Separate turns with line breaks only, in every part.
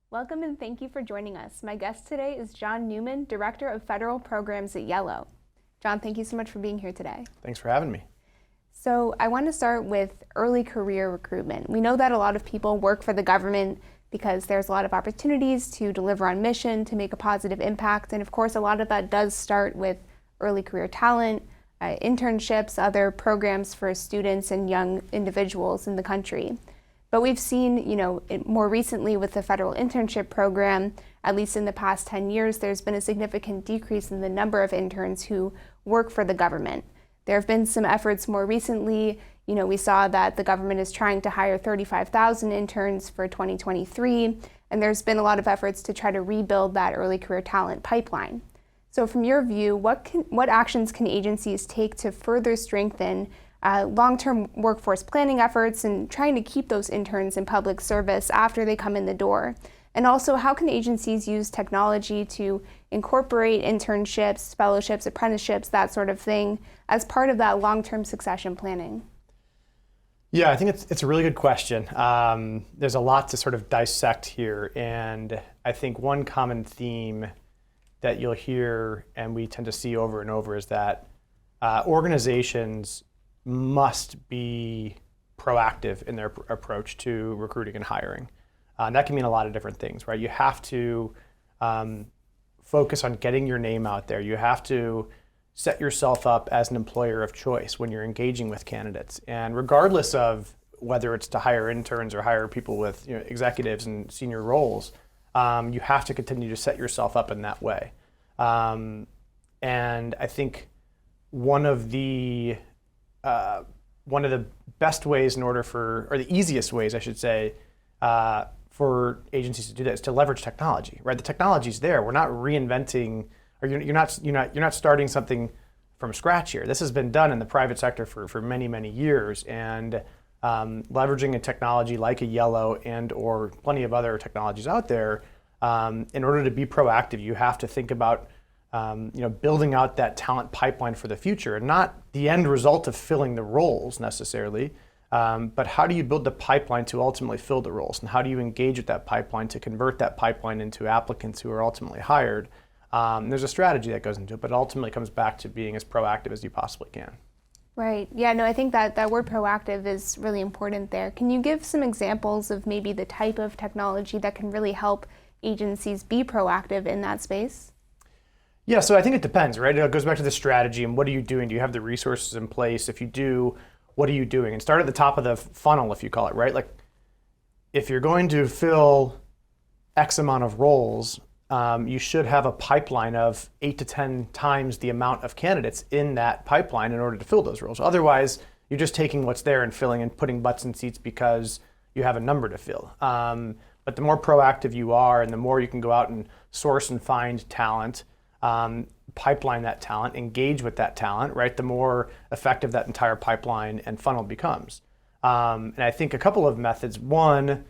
Welcome and thank you for joining us. My guest today is John Newman, Director of Federal Programs at Yellow. John, thank you so much for being here today.
Thanks for having me.
So I want to start with early career recruitment. We know that a lot of people work for the government because there's a lot of opportunities to deliver on mission, to make a positive impact. And of course, a lot of that does start with early career talent, internships, other programs for students and young individuals in the country. But we've seen, more recently with the federal internship program, at least in the past 10 years, there's been a significant decrease in the number of interns who work for the government. There have been some efforts more recently. We saw that the government is trying to hire 35,000 interns for 2023, and there's been a lot of efforts to try to rebuild that early career talent pipeline. So from your view, what actions can agencies take to further strengthen long-term workforce planning efforts and trying to keep those interns in public service after they come in the door? And also, how can agencies use technology to incorporate internships, fellowships, apprenticeships, that sort of thing, as part of that long-term succession planning?
Yeah, I think it's a really good question. There's a lot to sort of dissect here, and I think one common theme that you'll hear and we tend to see over and over is that organizations must be proactive in their approach to recruiting and hiring. That can mean a lot of different things, right? You have to focus on getting your name out there. You have to set yourself up as an employer of choice when you're engaging with candidates. And regardless of whether it's to hire interns or hire people with executives and senior roles, you have to continue to set yourself up in that way. And I think one of the best ways or the easiest ways, I should say, for agencies to do that is to leverage technology, right? The technology's there. We're not reinventing, or you're not starting something from scratch here. This has been done in the private sector for many, many years, and leveraging a technology like a Yellow and or plenty of other technologies out there, in order to be proactive, you have to think about building out that talent pipeline for the future, and not the end result of filling the roles necessarily, but how do you build the pipeline to ultimately fill the roles, and how do you engage with that pipeline to convert that pipeline into applicants who are ultimately hired? There's a strategy that goes into it, but it ultimately comes back to being as proactive as you possibly can.
Right. Yeah, no, I think that word proactive is really important there. Can you give some examples of maybe the type of technology that can really help agencies be proactive in that space?
Yeah, so I think it depends, right? It goes back to the strategy and what are you doing? Do you have the resources in place? If you do, what are you doing? And start at the top of the funnel, if you call it, right? Like, if you're going to fill X amount of roles, you should have a pipeline of 8 to 10 times the amount of candidates in that pipeline in order to fill those roles. Otherwise, you're just taking what's there and filling and putting butts in seats because you have a number to fill. But the more proactive you are and the more you can go out and source and find talent, pipeline that talent, engage with that talent, right? The more effective that entire pipeline and funnel becomes. And I think a couple of methods. One,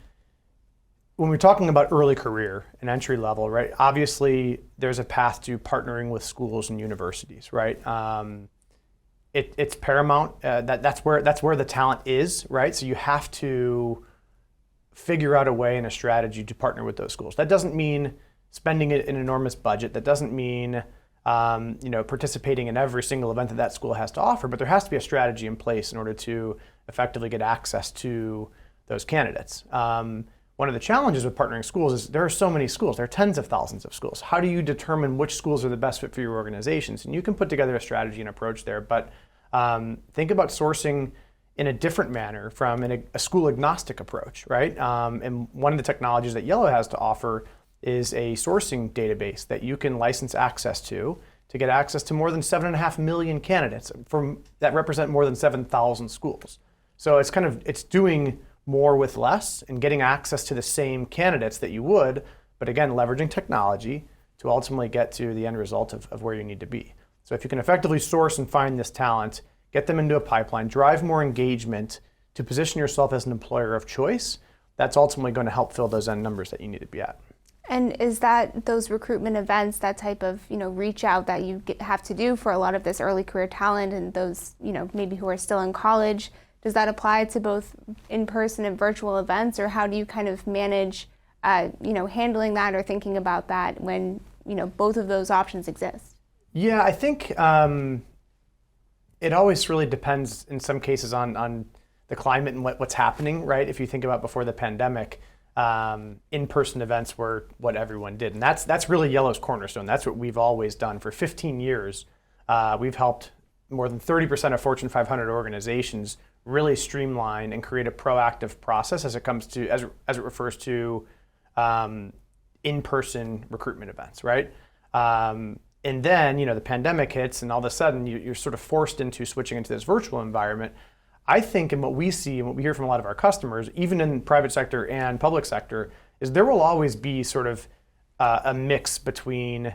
when we're talking about early career and entry level, right? Obviously, there's a path to partnering with schools and universities, right? It's paramount. That's where the talent is, right? So you have to figure out a way and a strategy to partner with those schools. That doesn't mean spending an enormous budget. That doesn't mean participating in every single event that school has to offer, but there has to be a strategy in place in order to effectively get access to those candidates. One of the challenges with partnering schools is there are so many schools. There are tens of thousands of schools. How do you determine which schools are the best fit for your organizations? And you can put together a strategy and approach there, but think about sourcing in a different manner from a school agnostic approach, right? And one of the technologies that Yellow has to offer is a sourcing database that you can license access to get access to more than 7.5 million candidates that represent more than 7,000 schools. So it's doing more with less and getting access to the same candidates that you would, but again, leveraging technology to ultimately get to the end result of where you need to be. So if you can effectively source and find this talent, get them into a pipeline, drive more engagement to position yourself as an employer of choice, that's ultimately going to help fill those end numbers that you need to be at.
And is that those recruitment events, that type of, reach out that you have to do for a lot of this early career talent and those, maybe who are still in college, does that apply to both in-person and virtual events, or how do you kind of manage, handling that or thinking about that when, both of those options exist?
Yeah, I think it always really depends in some cases on the climate and what's happening, right? If you think about before the pandemic, in-person events were what everyone did. And that's really Yellow's cornerstone. That's what we've always done. For 15 years, we've helped more than 30% of Fortune 500 organizations really streamline and create a proactive process as it refers to in-person recruitment events, right? And then, the pandemic hits and all of a sudden you're sort of forced into switching into this virtual environment. I think, and what we see and what we hear from a lot of our customers, even in private sector and public sector, is there will always be sort of a mix between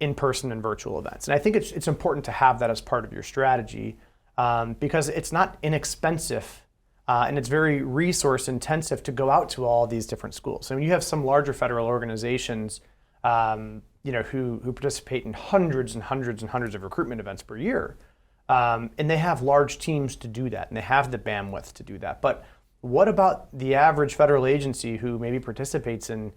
in-person and virtual events. And I think it's important to have that as part of your strategy because it's not inexpensive and it's very resource intensive to go out to all these different schools. I mean, you have some larger federal organizations who participate in hundreds and hundreds and hundreds of recruitment events per year. And they have large teams to do that, and they have the bandwidth to do that. But what about the average federal agency who maybe participates in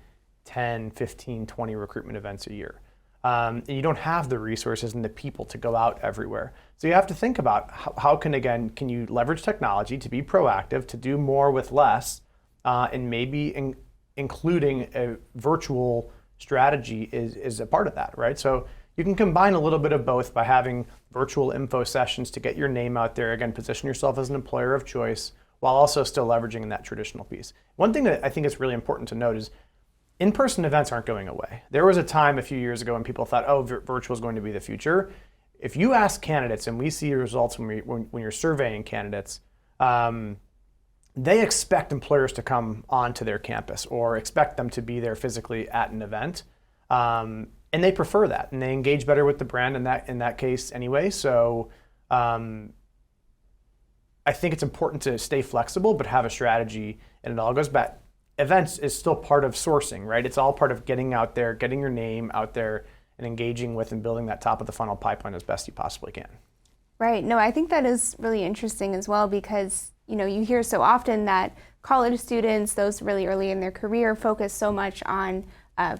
10, 15, 20 recruitment events a year? And you don't have the resources and the people to go out everywhere. So you have to think about how can you leverage technology to be proactive, to do more with less, and maybe including a virtual strategy is a part of that, right? So you can combine a little bit of both by having virtual info sessions to get your name out there, again, position yourself as an employer of choice, while also still leveraging that traditional piece. One thing that I think is really important to note is in-person events aren't going away. There was a time a few years ago when people thought, virtual is going to be the future. If you ask candidates, and we see results when you're surveying candidates, they expect employers to come onto their campus or expect them to be there physically at an event. And they prefer that, and they engage better with the brand in that case anyway. So I think it's important to stay flexible, but have a strategy, and it all goes back. Events is still part of sourcing, right? It's all part of getting out there, getting your name out there, and engaging with and building that top of the funnel pipeline as best you possibly can.
Right. No, I think that is really interesting as well because, you hear so often that college students, those really early in their career, focus so much on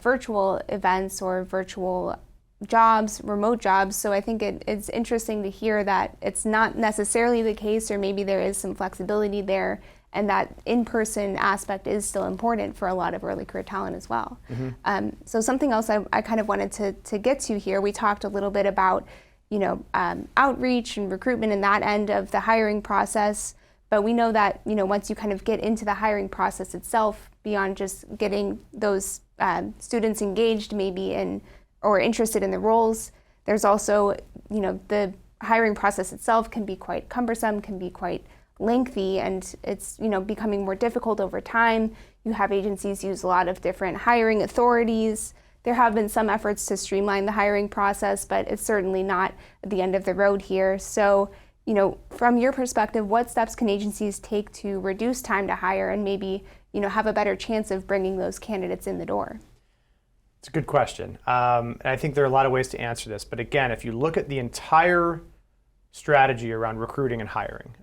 virtual events or virtual jobs, remote jobs. So I think it's interesting to hear that it's not necessarily the case, or maybe there is some flexibility there, and that in-person aspect is still important for a lot of early career talent as well. Mm-hmm. So something else I kind of wanted to get to here, we talked a little bit about outreach and recruitment and that end of the hiring process. But we know that, once you kind of get into the hiring process itself, beyond just getting those students engaged maybe in or interested in the roles, there's also, the hiring process itself can be quite cumbersome, can be quite lengthy, and it's, becoming more difficult over time. You have agencies use a lot of different hiring authorities. There have been some efforts to streamline the hiring process, but it's certainly not the end of the road here. So, from your perspective, what steps can agencies take to reduce time to hire and maybe, have a better chance of bringing those candidates in the door?
It's a good question. And I think there are a lot of ways to answer this. But again, if you look at the entire strategy around recruiting and hiring,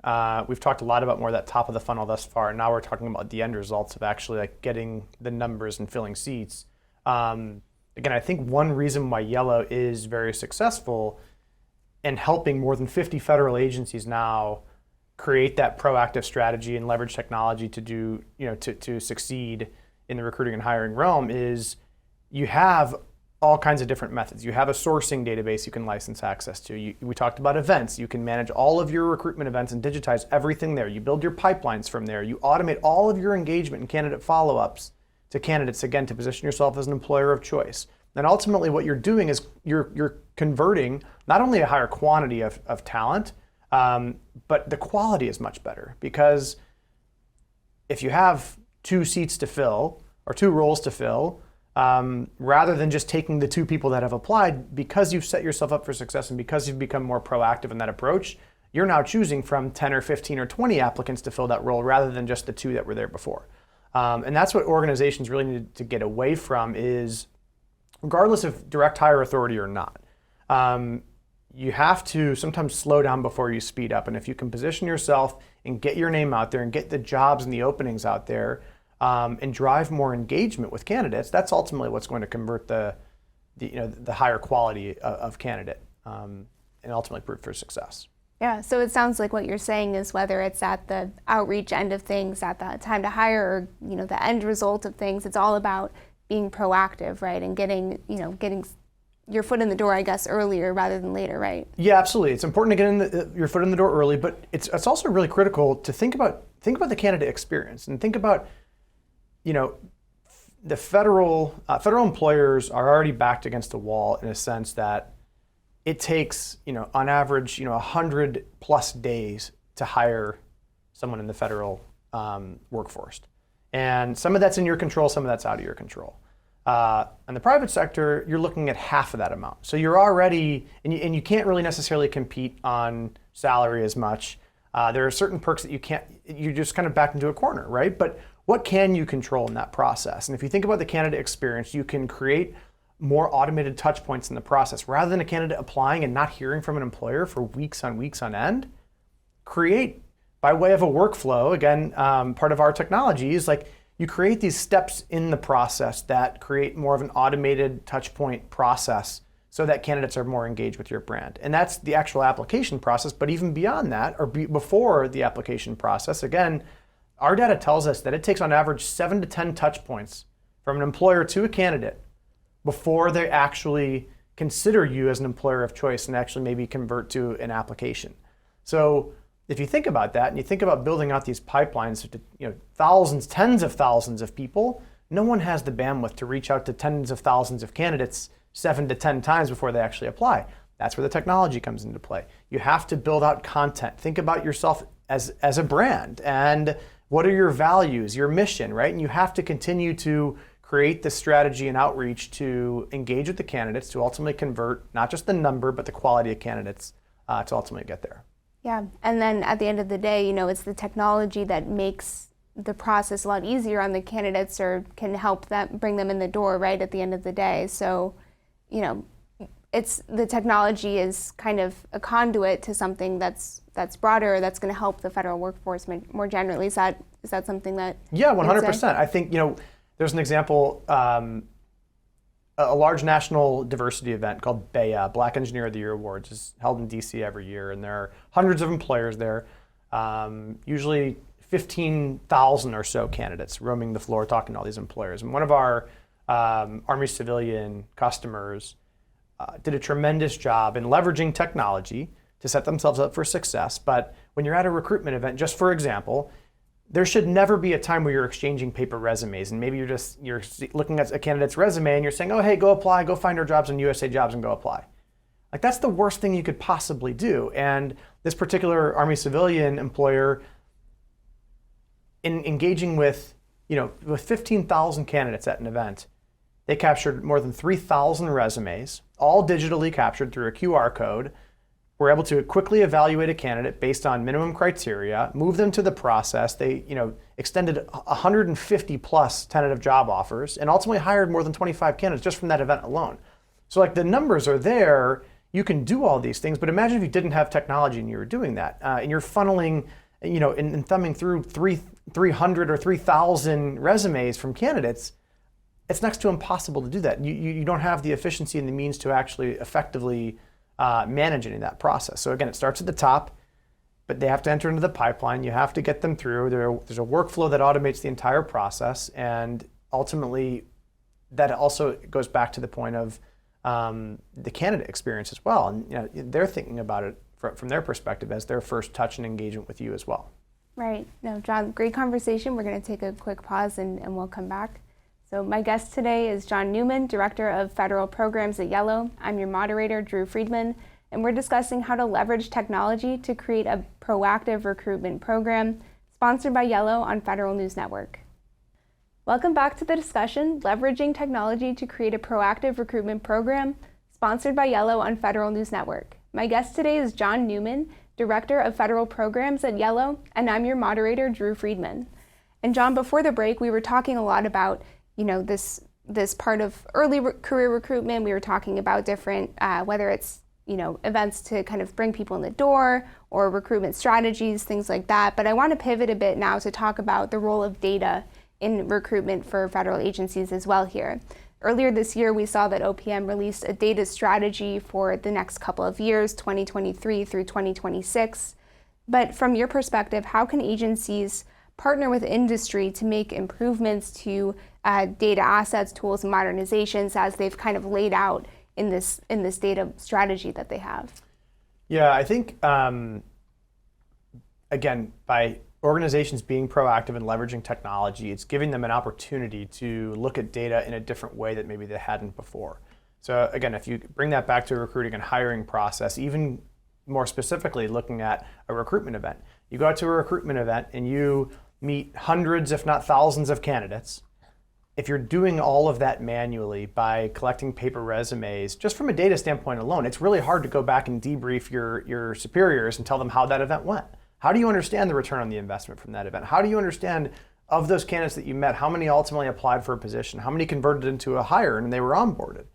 we've talked a lot about more of that top of the funnel thus far. And now we're talking about the end results of actually getting the numbers and filling seats. Again, I think one reason why Yellow is very successful and helping more than 50 federal agencies now create that proactive strategy and leverage technology to do, to succeed in the recruiting and hiring realm is you have all kinds of different methods. You have a sourcing database you can license access to. We talked about events. You can manage all of your recruitment events and digitize everything there. You build your pipelines from there. You automate all of your engagement and candidate follow-ups to candidates, again, to position yourself as an employer of choice. And ultimately what you're doing is you're converting not only a higher quantity of talent, but the quality is much better, because if you have 2 seats to fill or 2 roles to fill, rather than just taking the 2 people that have applied, because you've set yourself up for success and because you've become more proactive in that approach, you're now choosing from 10 or 15 or 20 applicants to fill that role rather than just the 2 that were there before. And that's what organizations really need to get away from is, regardless of direct hire authority or not, you have to sometimes slow down before you speed up. And if you can position yourself and get your name out there and get the jobs and the openings out there, and drive more engagement with candidates, that's ultimately what's going to convert the higher quality of candidate, and ultimately prove for success.
Yeah, so it sounds like what you're saying is whether it's at the outreach end of things, at the time to hire, or the end result of things, it's all about being proactive, right? And getting your foot in the door, I guess, earlier rather than later, right?
Yeah, absolutely. It's important to get your foot in the door early, but it's also really critical to think about the candidate experience and think about, the federal employers are already backed against a wall in a sense that it takes, on average, 100+ days to hire someone in the federal workforce. And some of that's in your control, some of that's out of your control. In the private sector, you're looking at half of that amount. So you're already, and you can't really necessarily compete on salary as much. There are certain perks that you're just kind of backed into a corner, right? But what can you control in that process? And if you think about the candidate experience, you can create more automated touch points in the process. Rather than a candidate applying and not hearing from an employer for weeks on end, create, by way of a workflow, again, part of our technology is like you create these steps in the process that create more of an automated touch point process so that candidates are more engaged with your brand. And that's the actual application process, but even beyond that, or before the application process, again, our data tells us that it takes on average 7 to 10 touch points from an employer to a candidate before they actually consider you as an employer of choice and actually maybe convert to an application. So if you think about that and you think about building out these pipelines to thousands, tens of thousands of people, no one has the bandwidth to reach out to tens of thousands of candidates 7 to 10 times before they actually apply. That's where the technology comes into play. You have to build out content. Think about yourself as a brand and what are your values, your mission, right? And you have to continue to create the strategy and outreach to engage with the candidates to ultimately convert not just the number, but the quality of candidates to ultimately get there.
Yeah, and then at the end of the day, it's the technology that makes the process a lot easier on the candidates or can help them bring them in the door right at the end of the day. So, it's the technology is kind of a conduit to something that's broader, that's going to help the federal workforce more generally. Is that something that?
Yeah, 100%. I think there's an example, a large national diversity event called BEA, Black Engineer of the Year Awards, is held in DC every year, and there are hundreds of employers there, usually 15,000 or so candidates roaming the floor talking to all these employers. And one of our Army civilian customers did a tremendous job in leveraging technology to set themselves up for success. But when you're at a recruitment event, just for example, there should never be a time where you're exchanging paper resumes and maybe you're looking at a candidate's resume and you're saying, oh, hey, go apply, go find our jobs on USA Jobs and go apply. Like that's the worst thing you could possibly do. And this particular Army civilian employer, in engaging with 15,000 candidates at an event, they captured more than 3,000 resumes, all digitally captured through a QR code. We're able to quickly evaluate a candidate based on minimum criteria, move them to the process. They, extended 150 plus tentative job offers and ultimately hired more than 25 candidates just from that event alone. So like the numbers are there, you can do all these things, but imagine if you didn't have technology and you were doing that and you're funneling, and thumbing through 300 or 3,000 resumes from candidates. It's next to impossible to do that. You don't have the efficiency and the means to actually effectively manage any of that process. So again, it starts at the top, but they have to enter into the pipeline. You have to get them through. There's a workflow that automates the entire process, and ultimately, that also goes back to the point of the candidate experience as well. And they're thinking about it from their perspective as their first touch and engagement with you as well.
Right. No, John, great conversation. We're going to take a quick pause and we'll come back. So my guest today is John Newman, Director of Federal Programs at Yellow. I'm your moderator, Drew Friedman, and we're discussing how to leverage technology to create a proactive recruitment program sponsored by Yellow on Federal News Network. Welcome back to the discussion, Leveraging Technology to Create a Proactive Recruitment Program, sponsored by Yellow on Federal News Network. My guest today is John Newman, Director of Federal Programs at Yellow, and I'm your moderator, Drew Friedman. And John, before the break, we were talking a lot about, this part of early career recruitment. We were talking about different, whether it's, events to kind of bring people in the door or recruitment strategies, things like that. But I want to pivot a bit now to talk about the role of data in recruitment for federal agencies as well here. Earlier this year, we saw that OPM released a data strategy for the next couple of years, 2023 through 2026. But from your perspective, how can agencies partner with industry to make improvements to data assets, tools, and modernizations as they've kind of laid out in this data strategy that they have?
Yeah, I think, again, by organizations being proactive and leveraging technology, it's giving them an opportunity to look at data in a different way that maybe they hadn't before. So again, if you bring that back to a recruiting and hiring process, even more specifically looking at a recruitment event, you go out to a recruitment event and you meet hundreds, if not thousands of candidates. If you're doing all of that manually by collecting paper resumes, just from a data standpoint alone, it's really hard to go back and debrief your superiors and tell them how that event went. How do you understand the return on the investment from that event? How do you understand, of those candidates that you met, how many ultimately applied for a position? How many converted into a hire and they were onboarded?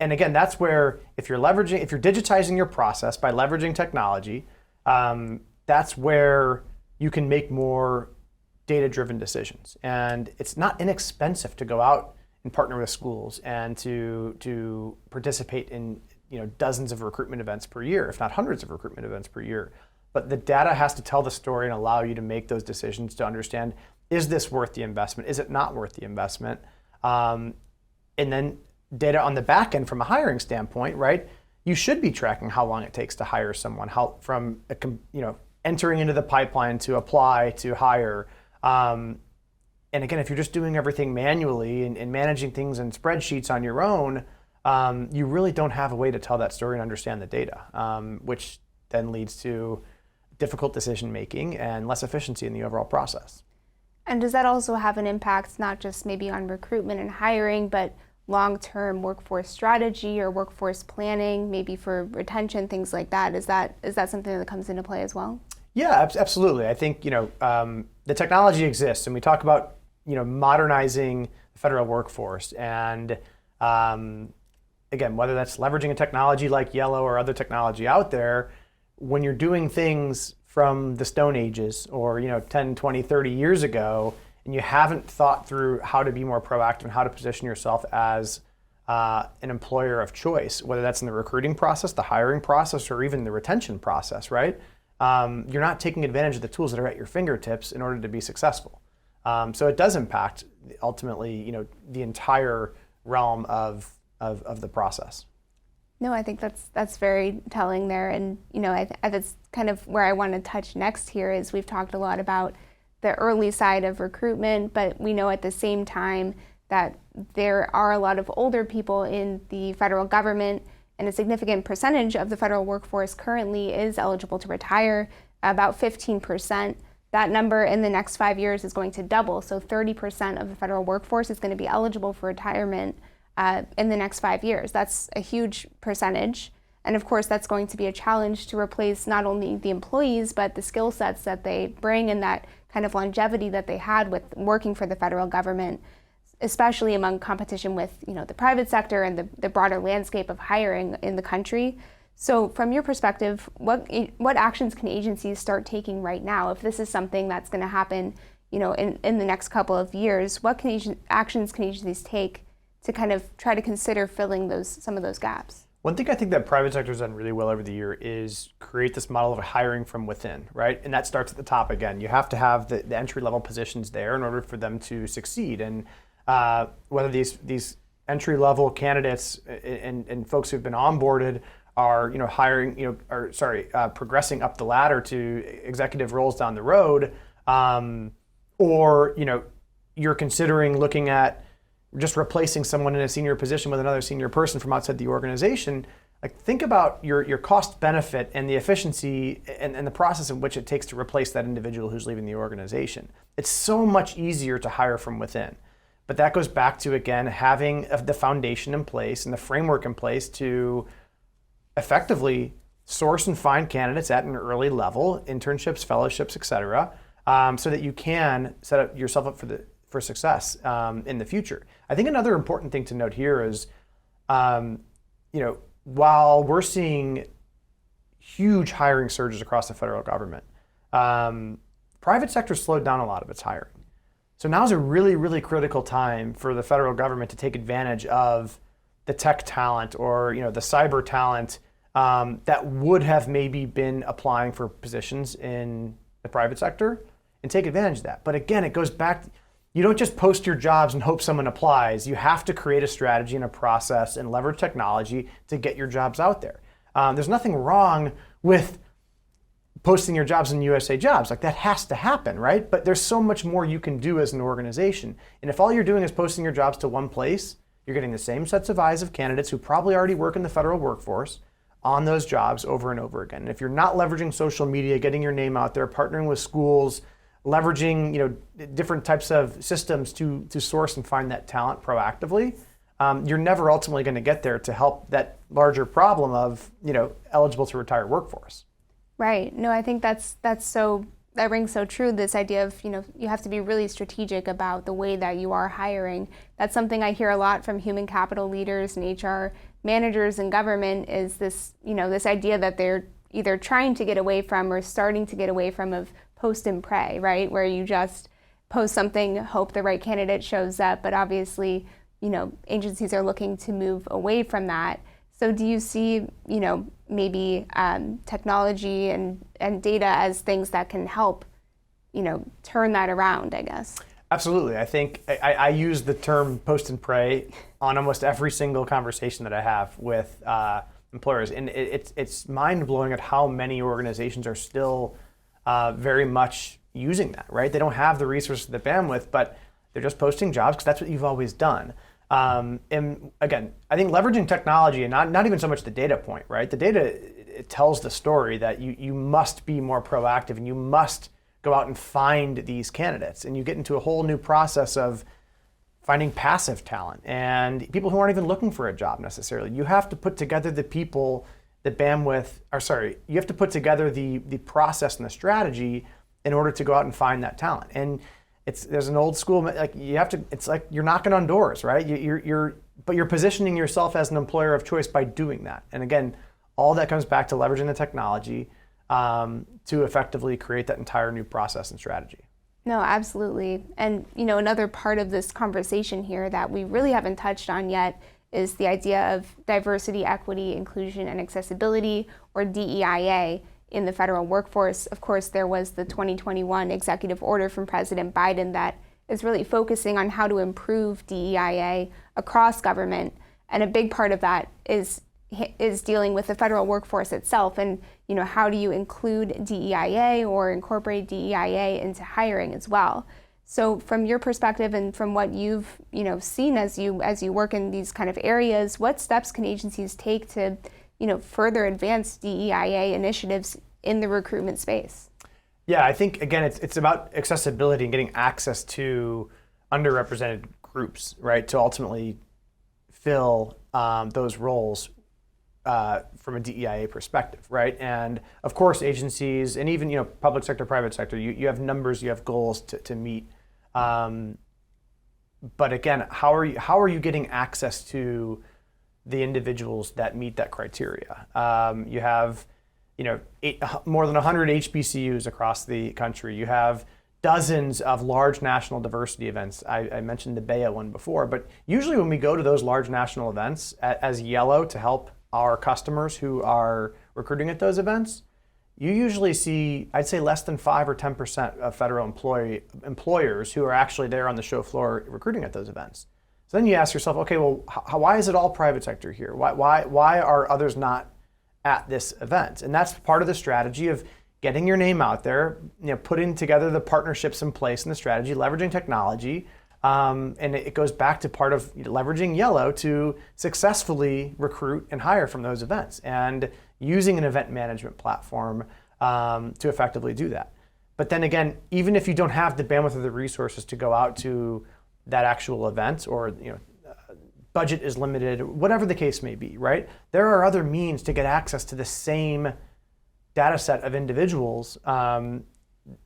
And again, that's where if you're digitizing your process by leveraging technology, that's where you can make more data-driven decisions. And it's not inexpensive to go out and partner with schools and to participate in dozens of recruitment events per year, if not hundreds of recruitment events per year. But the data has to tell the story and allow you to make those decisions to understand, is this worth the investment? Is it not worth the investment? And then data on the back end from a hiring standpoint, right? You should be tracking how long it takes to hire someone, from entering into the pipeline to apply to hire. And again, if you're just doing everything manually and managing things in spreadsheets on your own, you really don't have a way to tell that story and understand the data, which then leads to difficult decision making and less efficiency in the overall process.
And does that also have an impact, not just maybe on recruitment and hiring, but long-term workforce strategy or workforce planning, maybe for retention, things like that? Is that something that comes into play as well?
Yeah, absolutely. I think the technology exists, and we talk about modernizing the federal workforce, and again, whether that's leveraging a technology like Yellow or other technology out there, when you're doing things from the Stone Ages or 10, 20, 30 years ago, and you haven't thought through how to be more proactive and how to position yourself as an employer of choice, whether that's in the recruiting process, the hiring process, or even the retention process, right? You're not taking advantage of the tools that are at your fingertips in order to be successful. So it does impact ultimately, the entire realm of the process.
No, I think that's very telling there, and that's kind of where I want to touch next here. Is we've talked a lot about the early side of recruitment, but we know at the same time that there are a lot of older people in the federal government, and a significant percentage of the federal workforce currently is eligible to retire, about 15%. That number in the next 5 years is going to double, so 30% of the federal workforce is going to be eligible for retirement in the next 5 years. That's a huge percentage. And of course, that's going to be a challenge to replace not only the employees, but the skill sets that they bring and that kind of longevity that they had with working for the federal government, especially among competition with the private sector and the broader landscape of hiring in the country. So from your perspective, what actions can agencies start taking right now if this is something that's going to happen in the next couple of years? What actions can agencies take to kind of try to consider filling some of those gaps?
One thing I think that private sector has done really well over the year is create this model of hiring from within, right? And that starts at the top again. You have to have the entry-level positions there in order for them to succeed. And whether these entry-level candidates and folks who've been onboarded are progressing up the ladder to executive roles down the road, or you're considering looking at just replacing someone in a senior position with another senior person from outside the organization. Like, think about your cost benefit and the efficiency and the process in which it takes to replace that individual who's leaving the organization. It's so much easier to hire from within. But that goes back to, again, having the foundation in place and the framework in place to effectively source and find candidates at an early level, internships, fellowships, et cetera, so that you can set up yourself up for success in the future. I think another important thing to note here is, while we're seeing huge hiring surges across the federal government, private sector slowed down a lot of its hiring. So now is a really, really critical time for the federal government to take advantage of the tech talent or the cyber talent that would have maybe been applying for positions in the private sector and take advantage of that. But again, it goes back, you don't just post your jobs and hope someone applies. You have to create a strategy and a process and leverage technology to get your jobs out there. There's nothing wrong with posting your jobs in USA Jobs. Like, that has to happen, right? But there's so much more you can do as an organization. And if all you're doing is posting your jobs to one place, you're getting the same sets of eyes of candidates who probably already work in the federal workforce on those jobs over and over again. And if you're not leveraging social media, getting your name out there, partnering with schools, leveraging different types of systems to source and find that talent proactively, you're never ultimately going to get there to help that larger problem of eligible to retire workforce.
Right. No, I think that rings so true. This idea of you have to be really strategic about the way that you are hiring. That's something I hear a lot from human capital leaders and HR managers in government, is this this idea that they're either trying to get away from or starting to get away from of post and pray, right? Where you just post something, hope the right candidate shows up, but obviously, agencies are looking to move away from that. So do you see, maybe technology and data as things that can help, turn that around, I guess?
Absolutely. I think I use the term post and pray on almost every single conversation that I have with employers. And it's mind-blowing at how many organizations are still very much using that, right? They don't have the resources, the bandwidth, but they're just posting jobs because that's what you've always done. And again, I think leveraging technology, and not even so much the data point, right? The data, it tells the story that you must be more proactive and you must go out and find these candidates. And you get into a whole new process of finding passive talent and people who aren't even looking for a job necessarily. You have to put together the people, the bandwidth, you have to put together the process and the strategy in order to go out and find that talent. And there's an old school, like it's like you're knocking on doors, right? But you're positioning yourself as an employer of choice by doing that. And again, all that comes back to leveraging the technology to effectively create that entire new process and strategy.
No, absolutely. And another part of this conversation here that we really haven't touched on yet is the idea of diversity, equity, inclusion, and accessibility, or DEIA, in the federal workforce. Of course, there was the 2021 executive order from President Biden that is really focusing on how to improve DEIA across government. And a big part of that is dealing with the federal workforce itself. And, how do you include DEIA or incorporate DEIA into hiring as well? So from your perspective and from what you've, seen as you work in these kind of areas, what steps can agencies take to further advance DEIA initiatives in the recruitment space?
Yeah, I think, again, it's about accessibility and getting access to underrepresented groups, right, to ultimately fill those roles from a DEIA perspective, right? And of course, agencies and even public sector, private sector, you have numbers, you have goals to meet. But again, how are you getting access to the individuals that meet that criteria? You have, more than 100 HBCUs across the country. You have dozens of large national diversity events. I mentioned the BEA one before, but usually when we go to those large national events as Yellow to help our customers who are recruiting at those events, you usually see, I'd say, less than 5 or 10% of federal employers who are actually there on the show floor recruiting at those events. So then you ask yourself, okay, well, why is it all private sector here? Why are others not at this event? And that's part of the strategy of getting your name out there, putting together the partnerships in place and the strategy, leveraging technology. And it goes back to part of leveraging Yellow to successfully recruit and hire from those events and using an event management platform to effectively do that. But then again, even if you don't have the bandwidth or the resources to go out to that actual event, or budget is limited, whatever the case may be, right? There are other means to get access to the same data set of individuals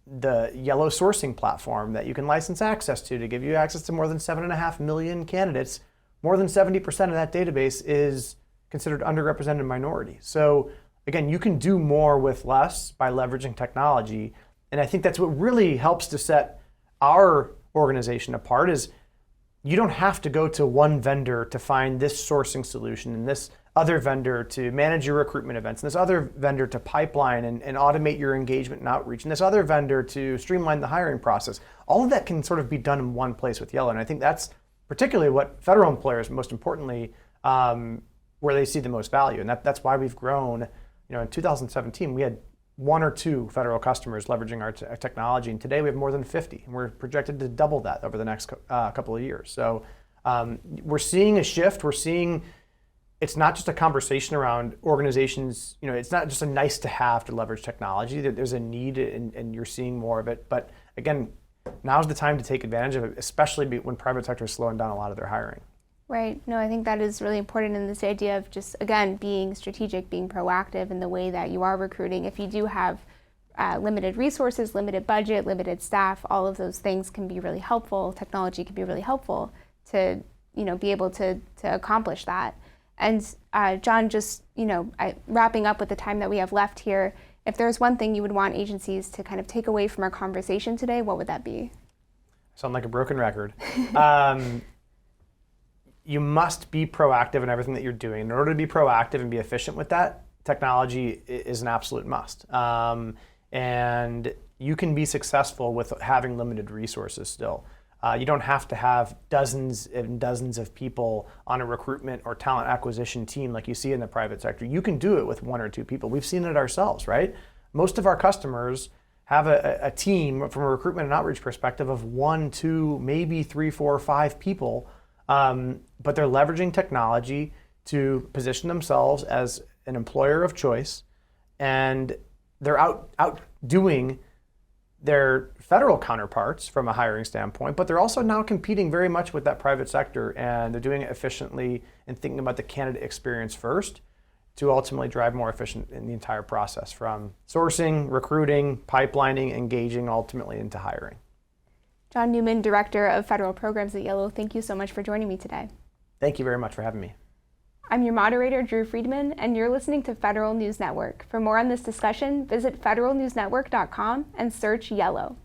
the Yellow sourcing platform that you can license access to give you access to more than 7.5 million candidates. More than 70% of that database is considered underrepresented minority. So again, you can do more with less by leveraging technology. And I think that's what really helps to set our organization apart is you don't have to go to one vendor to find this sourcing solution and this other vendor to manage your recruitment events and this other vendor to pipeline and automate your engagement and outreach and this other vendor to streamline the hiring process. All of that can sort of be done in one place with Yellow. And I think that's particularly what federal employers, most importantly, where they see the most value. And that's why we've grown. In 2017, we had 1 or 2 federal customers leveraging our technology, and today we have more than 50, and we're projected to double that over the next couple of years. So we're seeing a shift. We're seeing it's not just a conversation around organizations. It's not just a nice to have to leverage technology. There's a need, and you're seeing more of it. But again, now's the time to take advantage of it, especially when private sector is slowing down a lot of their hiring.
Right. No, I think that is really important in this idea of just, again, being strategic, being proactive in the way that you are recruiting. If you do have limited resources, limited budget, limited staff, all of those things can be really helpful. Technology can be really helpful to, be able to accomplish that. And John, just, wrapping up with the time that we have left here, if there's one thing you would want agencies to kind of take away from our conversation today, what would that be?
Sound like a broken record. You must be proactive in everything that you're doing. In order to be proactive and be efficient with that, technology is an absolute must. And you can be successful with having limited resources still. You don't have to have dozens and dozens of people on a recruitment or talent acquisition team like you see in the private sector. You can do it with 1 or 2 people. We've seen it ourselves, right? Most of our customers have a team from a recruitment and outreach perspective of 1, 2, maybe 3, 4, 5 people. But they're leveraging technology to position themselves as an employer of choice, and they're outdoing their federal counterparts from a hiring standpoint, but they're also now competing very much with that private sector, and they're doing it efficiently and thinking about the candidate experience first to ultimately drive more efficient in the entire process from sourcing, recruiting, pipelining, engaging, ultimately into hiring.
John Newman, Director of Federal Programs at Yellow, thank you so much for joining me today.
Thank you very much for having me.
I'm your moderator, Drew Friedman, and you're listening to Federal News Network. For more on this discussion, visit federalnewsnetwork.com and search Yellow.